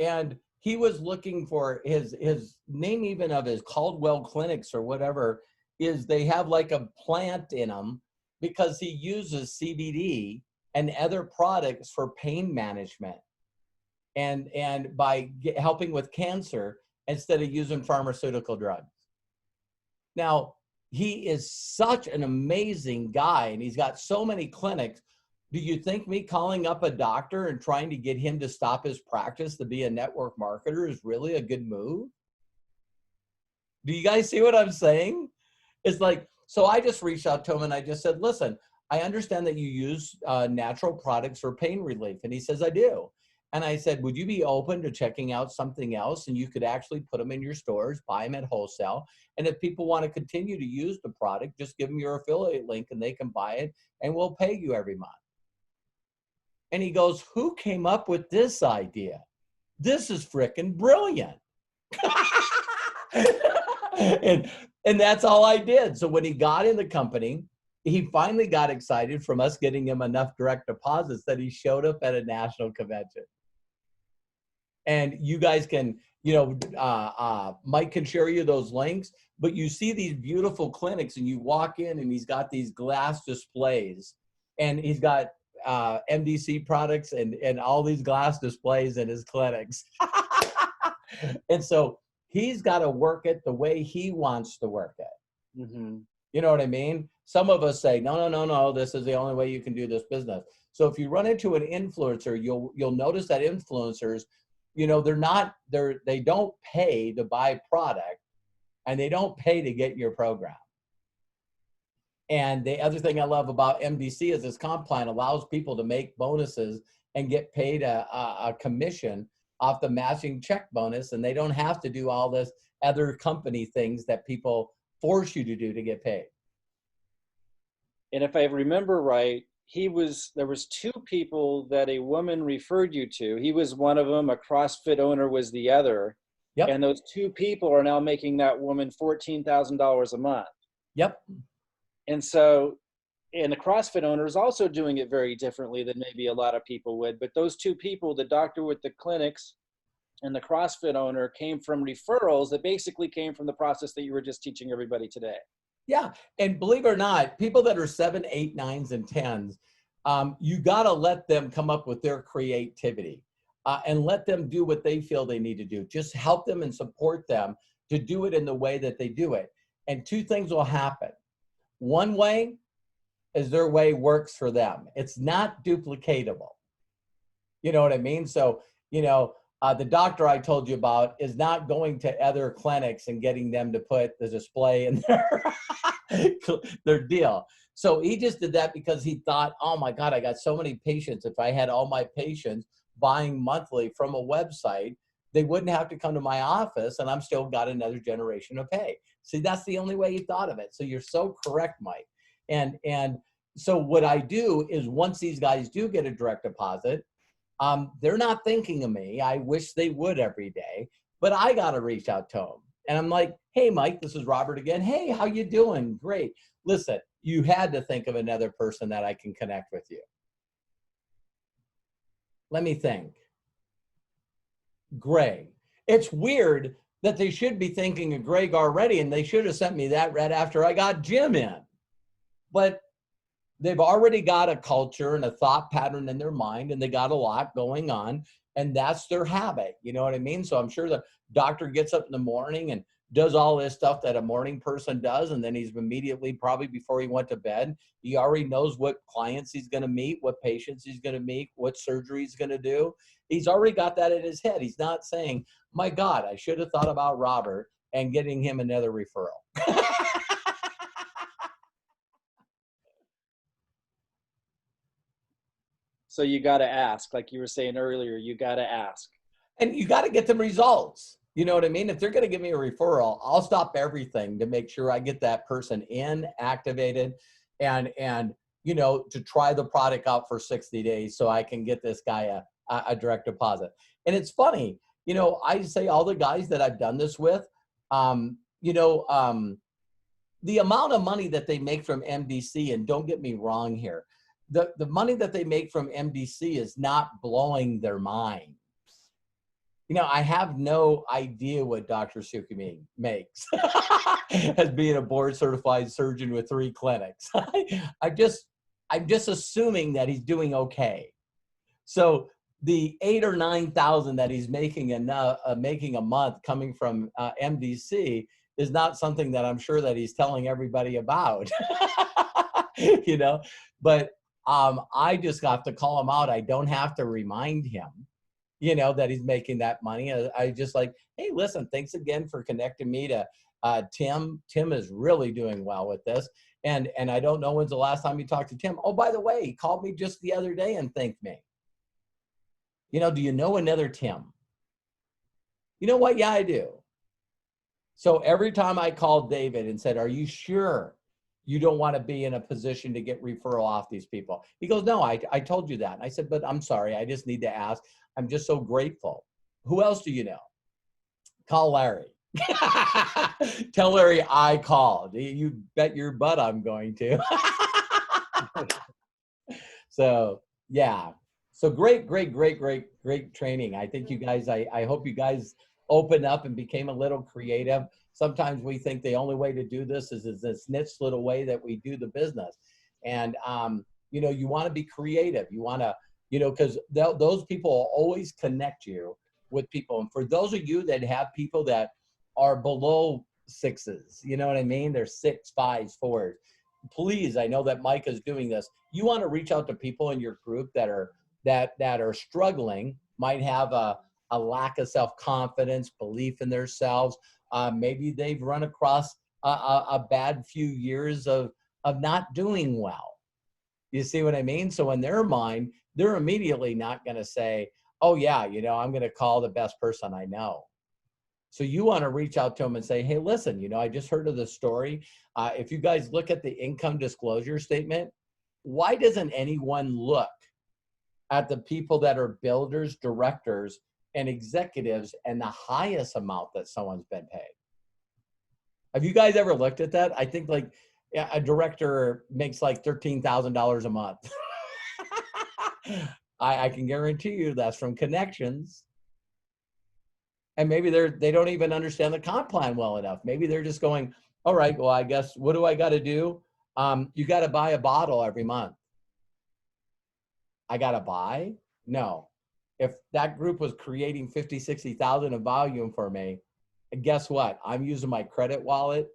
he was looking for his name, even of his Caldwell clinics or whatever, is they have like a plant in them because he uses CBD and other products for pain management and by helping with cancer instead of using pharmaceutical drugs. Now, he is such an amazing guy, and he's got so many clinics. Do you think me calling up a doctor and trying to get him to stop his practice to be a network marketer is really a good move? Do you guys see what I'm saying? It's like, so I just reached out to him and I just said, listen, I understand that you use natural products for pain relief. And he says, I do. And I said, would you be open to checking out something else? And you could actually put them in your stores, buy them at wholesale. And if people want to continue to use the product, just give them your affiliate link and they can buy it and we'll pay you every month. And he goes, who came up with this idea? This is freaking brilliant. and that's all I did. So when he got in the company, he finally got excited from us getting him enough direct deposits that he showed up at a national convention. And you guys can, you know, Mike can share you those links, but you see these beautiful clinics and you walk in and he's got these glass displays and he's got MDC products and all these glass displays in his clinics. And so he's got to work it the way he wants to work it. Mm-hmm. You know what I mean? Some of us say, no, this is the only way you can do this business. So if you run into an influencer, you'll notice that influencers, you know, they don't pay to buy product and they don't pay to get your program. And the other thing I love about MDC is this comp plan allows people to make bonuses and get paid a commission off the matching check bonus. And they don't have to do all this other company things that people force you to do to get paid. And if I remember right, there was two people that a woman referred you to. He was one of them. A CrossFit owner was the other. Yep. And those two people are now making that woman $14,000 a month. Yep. And so, and the CrossFit owner is also doing it very differently than maybe a lot of people would. But those two people, the doctor with the clinics and the CrossFit owner, came from referrals that basically came from the process that you were just teaching everybody today. Yeah. And believe it or not, people that are 7, 8, 9s, and 10s, you got to let them come up with their creativity and let them do what they feel they need to do. Just help them and support them to do it in the way that they do it. And two things will happen. One way is their way works for them. It's not duplicatable. You know what I mean? So, you know, the doctor I told you about is not going to other clinics and getting them to put the display in their deal. So he just did that because he thought, oh my God, I got so many patients. If I had all my patients buying monthly from a website, they wouldn't have to come to my office and I'm still got another generation to pay. See, that's the only way he thought of it. So you're so correct, Mike. And so what I do is once these guys do get a direct deposit, they're not thinking of me. I wish they would every day, but I got to reach out to them. And I'm like, hey, Mike, this is Robert again. Hey, how you doing? Great. Listen, you had to think of another person that I can connect with you. let me think. Greg. It's weird that they should be thinking of Greg already, and they should have sent me that right after I got Jim in. But they've already got a culture and a thought pattern in their mind, and they got a lot going on, and that's their habit. You know what I mean? So I'm sure the doctor gets up in the morning and does all this stuff that a morning person does, and then he's immediately, probably before he went to bed, he already knows what clients he's going to meet, what patients he's going to meet, what surgery he's going to do. He's already got that in his head. He's not saying, my God, I should have thought about Robert and getting him another referral. So you got to ask, like you were saying earlier, you got to ask. And you got to get them results. You know what I mean? If they're going to give me a referral, I'll stop everything to make sure I get that person in, activated, and you know, to try the product out for 60 days so I can get this guy a direct deposit. And it's funny, you know, I say all the guys that I've done this with, you know, the amount of money that they make from MDC, and don't get me wrong here, the money that they make from MDC is not blowing their mind. You know, I have no idea what Dr. Sukumi makes as being a board certified surgeon with 3 clinics. I'm just assuming that he's doing okay. So the 8,000 or 9,000 that he's making a month coming from MDC is not something that I'm sure that he's telling everybody about. You know, but I just have to call him out. I don't have to remind him, you know, that he's making that money. I just like, hey, listen, thanks again for connecting me to Tim. Tim is really doing well with this. And I don't know when's the last time you talked to Tim. Oh, by the way, he called me just the other day and thanked me. You know, do you know another Tim? You know what? Yeah, I do. So every time I called David and said, are you sure you don't want to be in a position to get referral off these people? He goes, no, I told you that. And I said, but I'm sorry, I just need to ask. I'm just so grateful. Who else do you know? Call Larry. Tell Larry I called. You bet your butt I'm going to. So yeah. So great training. I think you guys, I hope you guys opened up and became a little creative. Sometimes we think the only way to do this is this niche little way that we do the business. And, you know, you want to be creative. You want to, you know, because those people will always connect you with people. And for those of you that have people that are below 6s, you know what I mean? They're 6, 5s, 4s. Please, I know that Mike is doing this. You want to reach out to people in your group that are struggling, might have a lack of self-confidence, belief in themselves. Maybe they've run across a bad few years of not doing well. You see what I mean? So in their mind, they're immediately not going to say, oh yeah, you know, I'm going to call the best person I know. So you want to reach out to them and say, hey, listen, you know, I just heard of this story. If you guys look at the income disclosure statement, why doesn't anyone look at the people that are builders, directors, and executives and the highest amount that someone's been paid? Have you guys ever looked at that? I think like a director makes like $13,000 a month. I can guarantee you that's from connections. And maybe they don't even understand the comp plan well enough. Maybe they're just going, all right, well, I guess, what do I got to do? You got to buy a bottle every month. I got to buy? No. If that group was creating 50, 60,000 of volume for me, and guess what? I'm using my credit wallet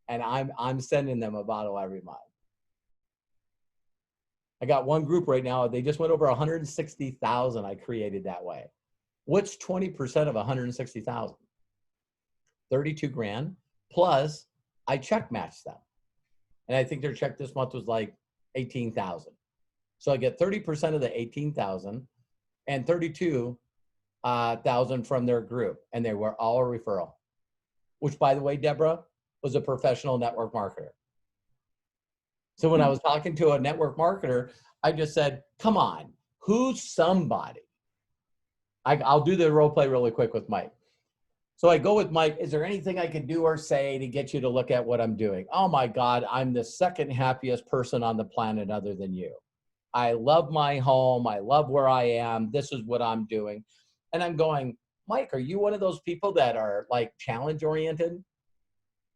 and I'm sending them a bottle every month. I got one group right now, they just went over 160,000 I created that way. What's 20% of 160,000? 32 grand, plus I check matched them. And I think their check this month was like 18,000. So I get 30% of the 18,000 and 32,000 from their group. And they were all a referral, which by the way, Deborah, was a professional network marketer. So when I was talking to a network marketer, I just said, come on, who's somebody? I'll do the role play really quick with Mike. So I go with Mike, is there anything I can do or say to get you to look at what I'm doing? Oh my God, I'm the second happiest person on the planet other than you. I love my home. I love where I am. This is what I'm doing. And I'm going, Mike, are you one of those people that are like challenge oriented?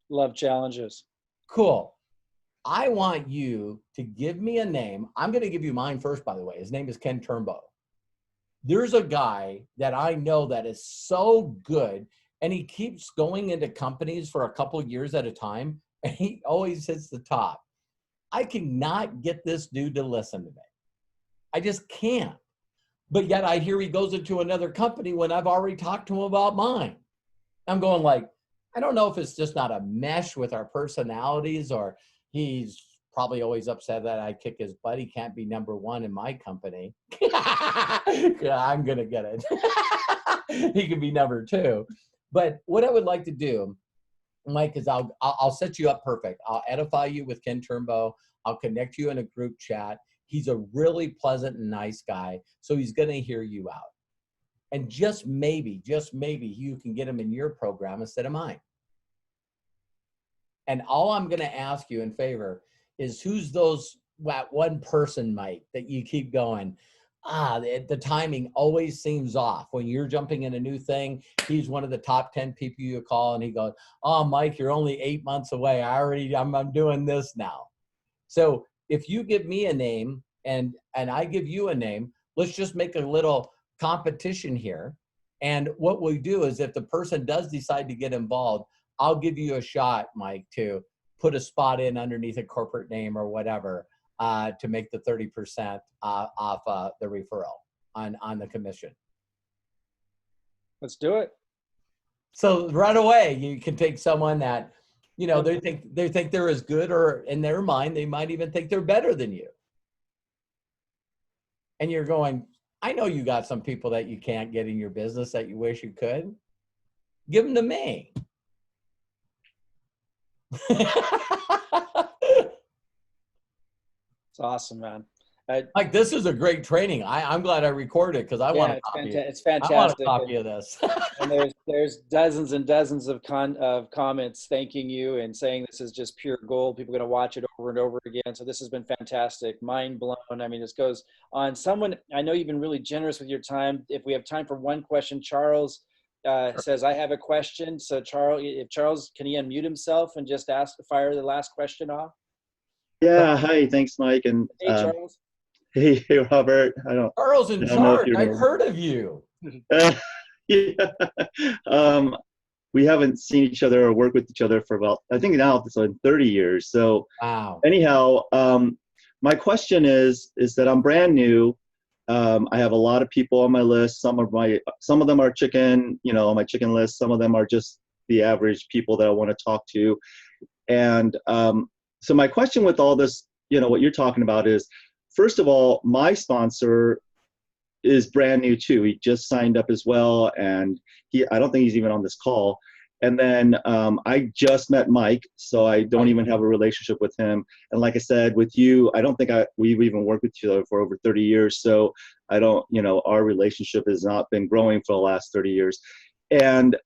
Love challenges. Cool. I want you to give me a name. I'm going to give you mine first, by the way. His name is Ken Turnbow. There's a guy that I know that is so good, and he keeps going into companies for a couple years at a time, and he always hits the top. I cannot get this dude to listen to me. I just can't. But yet I hear he goes into another company when I've already talked to him about mine. I'm going like, I don't know if it's just not a mesh with our personalities, or he's probably always upset that I kick his butt. He can't be number one in my company. I'm going to get it. He can be number two. But what I would like to do, Mike, is I'll set you up perfect. I'll edify you with Ken Turnbow. I'll connect you in a group chat. He's a really pleasant and nice guy, so he's going to hear you out. And just maybe you can get him in your program instead of mine. And all I'm going to ask you in favor is who's that one person, Mike, that you keep going, the timing always seems off. When you're jumping in a new thing, he's one of the top 10 people you call, and he goes, oh, Mike, you're only 8 months away. I'm doing this now. So if you give me a name and I give you a name, let's just make a little competition here. And what we do is if the person does decide to get involved, I'll give you a shot, Mike, to put a spot in underneath a corporate name or whatever to make the 30% off the referral on the commission. Let's do it. So right away, you can take someone that, they think they're as good, or in their mind, they might even think they're better than you. And you're going, I know you got some people that you can't get in your business that you wish you could. Give them to me. It's awesome, man. Like, this is a great training. I'm glad I recorded, because I want to copy it. It's fantastic. I want a copy of this. And there's dozens and dozens of comments thanking you and saying this is just pure gold. People are going to watch it over and over again. So this has been fantastic, mind blown. I mean, this goes on. Someone, I know you've been really generous with your time. If we have time for one question, Charles says, I have a question. So Charles, can he unmute himself and just fire the last question off? Yeah. Hi. Thanks, Mike. And hey, Charles. Hey, Robert. Charles in charge. I've heard of you. Yeah. We haven't seen each other or worked with each other for about, I think now it's like 30 years. So wow. Anyhow, my question is that I'm brand new. I have a lot of people on my list. Some of them are chicken, on my chicken list. Some of them are just the average people that I want to talk to. And so my question with all this, what you're talking about is, first of all, my sponsor is brand new too. He just signed up as well, and I don't think he's even on this call. And then I just met Mike, so I don't even have a relationship with him. And like I said, with you, I don't think we've even worked with each other for over 30 years. So I don't, our relationship has not been growing for the last 30 years. And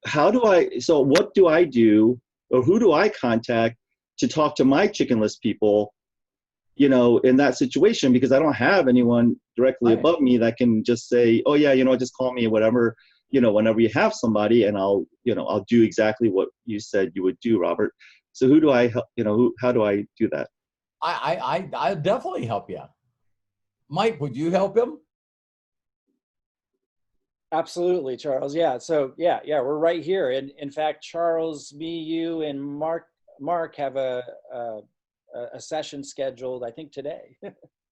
so what do I do, or who do I contact to talk to my chicken list people, in that situation? Because I don't have anyone directly above me that can just say, oh yeah, just call me or whatever, whenever you have somebody, and I'll do exactly what you said you would do, Robert. So who do I help, how do I do that? I definitely help you. Mike, would you help him? Absolutely, Charles. Yeah. So yeah, we're right here. And in fact, Charles, me, you, and Mark have a session scheduled, I think today.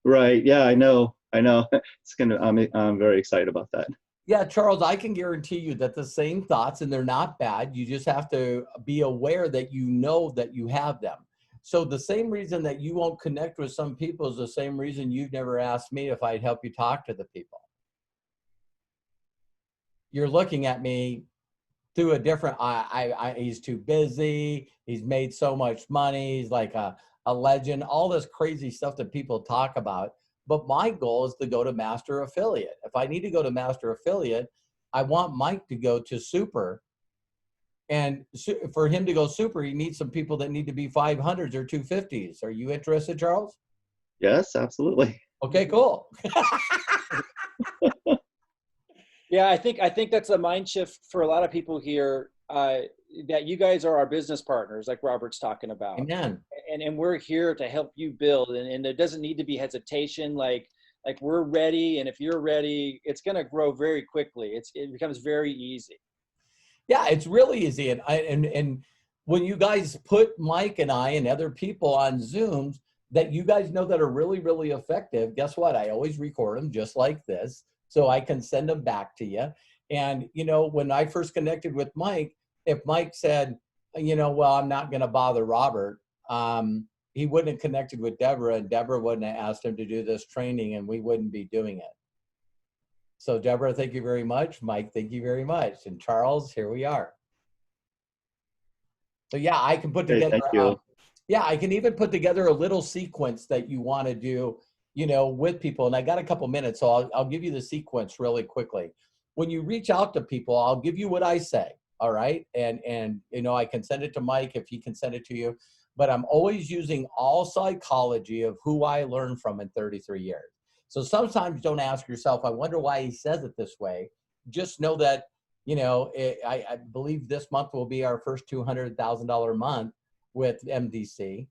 Right. Yeah, I know. I'm very excited about that. Yeah, Charles, I can guarantee you that the same thoughts, and they're not bad. You just have to be aware that that you have them. So the same reason that you won't connect with some people is the same reason you've never asked me if I'd help you talk to the people. You're looking at me through a different, he's too busy. He's made so much money. He's like a legend, all this crazy stuff that people talk about. But my goal is to go to master affiliate. If I need to go to master affiliate, I want Mike to go to super. And for him to go super, he needs some people that need to be 500s or 250s. Are you interested, Charles? Yes, absolutely. Okay, cool. Yeah, I think that's a mind shift for a lot of people here. That you guys are our business partners, like Robert's talking about, Amen. and we're here to help you build. And there doesn't need to be hesitation. Like we're ready, and if you're ready, it's going to grow very quickly. It becomes very easy. Yeah, it's really easy. And when you guys put Mike and I and other people on Zooms that you guys know that are really, really effective, guess what? I always record them just like this so I can send them back to you. And, you know, when I first connected with Mike, if Mike said, you know, well, I'm not going to bother Robert, he wouldn't have connected with Deborah, and Deborah wouldn't have asked him to do this training, and we wouldn't be doing it. So Deborah, thank you very much. Mike, thank you very much. And Charles, here we are. So yeah, I can put Okay, together, thank you. yeah, I can even put together a little sequence that you want to do, you know, with people. And I got a couple minutes, so I'll give you the sequence really quickly. When you reach out to people, I'll give you what I say, all right? And you know, I can send it to Mike if he can send it to you. But I'm always using all psychology of who I learned from in 33 years. So sometimes don't ask yourself, I wonder why he says it this way. Just know that, you know, I believe this month will be our first $200,000 month with MDC.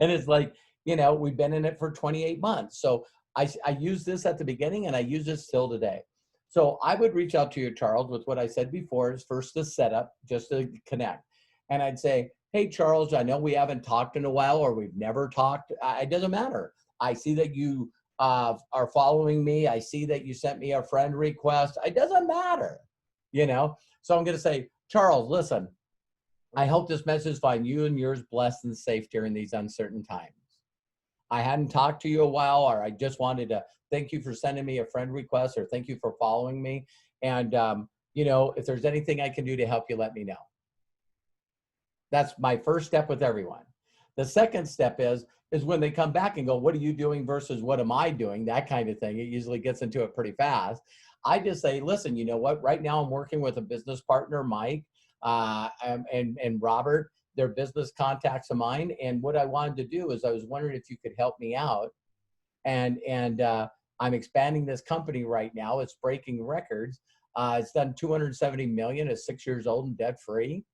And it's like, you know, we've been in it for 28 months. So I use this at the beginning and I use this still today. So I would reach out to you, Charles, with what I said before is first the setup, just to connect. And I'd say, hey, Charles, I know we haven't talked in a while or we've never talked. It doesn't matter. I see that you are following me. I see that you sent me a friend request. It doesn't matter, you know? So I'm going to say, Charles, listen, I hope this message finds you and yours blessed and safe during these uncertain times. I hadn't talked to you a while, or I just wanted to thank you for sending me a friend request, or thank you for following me. And, you know, if there's anything I can do to help you, let me know. That's my first step with everyone. The second step is when they come back and go, what are you doing versus what am I doing? That kind of thing. It usually gets into it pretty fast. I just say, listen, you know what? Right now I'm working with a business partner, Mike, and Robert. They're business contacts of mine. And what I wanted to do is I was wondering if you could help me out. And I'm expanding this company right now. It's breaking records. It's done 270 million. It's 6 years old and debt free.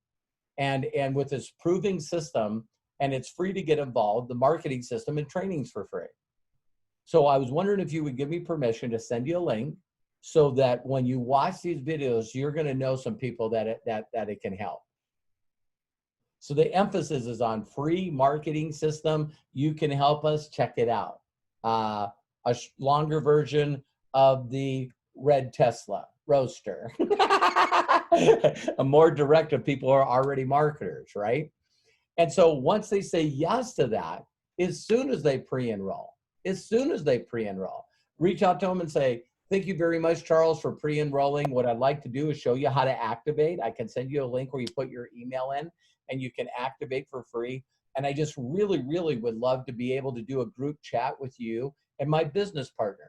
And with this proving system, and it's free to get involved, the marketing system and trainings for free. So I was wondering if you would give me permission to send you a link so that when you watch these videos, you're going to know some people that it can help. So the emphasis is on free marketing system. You can help us, check it out. A longer version of the red Tesla Roadster. A more direct of people who are already marketers, right? And so once they say yes to that, as soon as they pre-enroll, reach out to them and say, thank you very much, Charles, for pre-enrolling. What I'd like to do is show you how to activate. I can send you a link where you put your email in and you can activate for free. And I just really, really would love to be able to do a group chat with you and my business partners.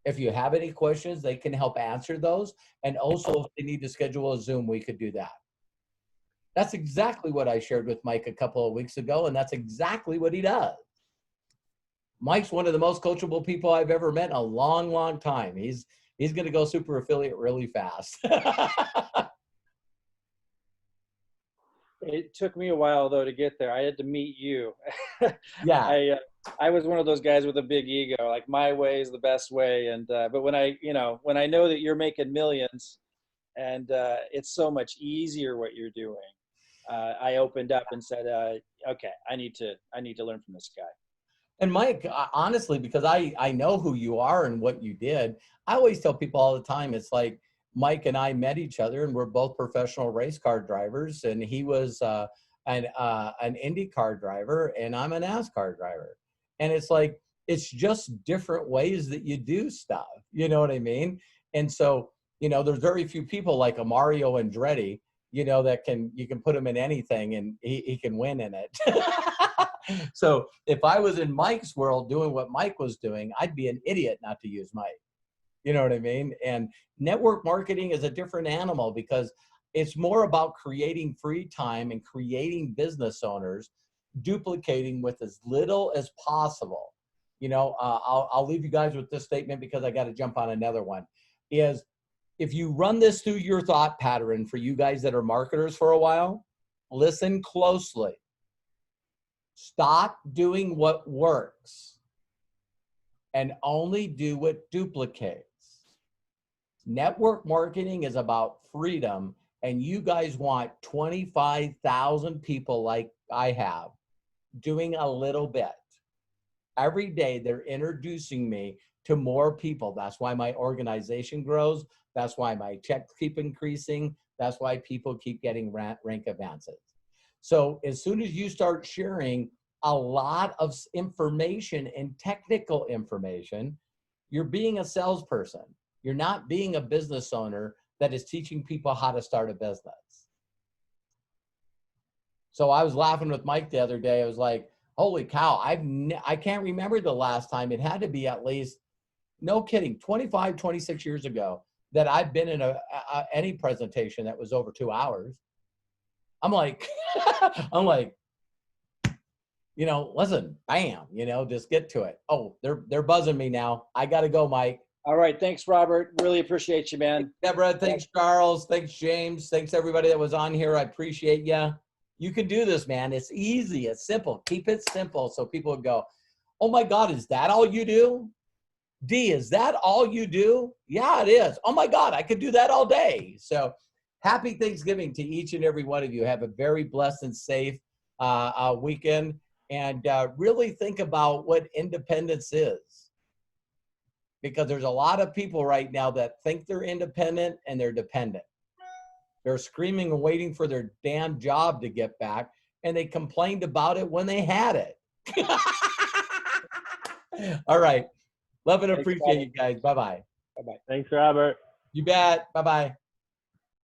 If you have any questions, they can help answer those. And also, if they need to schedule a Zoom, we could do that. That's exactly what I shared with Mike a couple of weeks ago, and that's exactly what he does. Mike's one of the most coachable people I've ever met in a long, long time. He's going to go super affiliate really fast. It took me a while though to get there. I had to meet you. Yeah. I was one of those guys with a big ego, like my way is the best way. And but when I know that you're making millions, and it's so much easier what you're doing, I opened up and said, okay, I need to learn from this guy. And Mike, honestly, because I know who you are and what you did, I always tell people all the time, it's like Mike and I met each other and we're both professional race car drivers, and he was an Indy car driver and I'm a NASCAR driver. And it's like, it's just different ways that you do stuff. You know what I mean? And so, you know, there's very few people like a Mario Andretti, you know, that you can put him in anything and he can win in it. So if I was in Mike's world doing what Mike was doing, I'd be an idiot not to use Mike. You know what I mean? And network marketing is a different animal because it's more about creating free time and creating business owners duplicating with as little as possible. You know, I'll leave you guys with this statement because I got to jump on another one, is if you run this through your thought pattern for you guys that are marketers for a while, listen closely. Stop doing what works and only do what duplicates. Network marketing is about freedom, and you guys want 25,000 people like I have doing a little bit. Every day they're introducing me to more people. That's why my organization grows. That's why my checks keep increasing. That's why people keep getting rank advances. So as soon as you start sharing a lot of information and technical information, you're being a salesperson. You're not being a business owner that is teaching people how to start a business. So I was laughing with Mike the other day. I was like, holy cow, I can't remember the last time. It had to be at least, no kidding, 25, 26 years ago that I've been in any presentation that was over 2 hours. I'm like, you know, listen, bam, you know, just get to it. Oh, they're buzzing me now. I got to go, Mike. All right. Thanks, Robert. Really appreciate you, man. Deborah, thanks, Charles. Thanks, James. Thanks, everybody that was on here. I appreciate you. You can do this, man. It's easy. It's simple. Keep it simple so people go, oh, my God, is that all you do? D, is that all you do? Yeah, it is. Oh, my God, I could do that all day. So happy Thanksgiving to each and every one of you. Have a very blessed and safe weekend. And really think about what independence is. Because there's a lot of people right now that think they're independent and they're dependent. They're screaming and waiting for their damn job to get back, and they complained about it when they had it. All right. Love and appreciate you guys. Bye-bye. Bye-bye. Thanks, Robert. You bet. Bye-bye.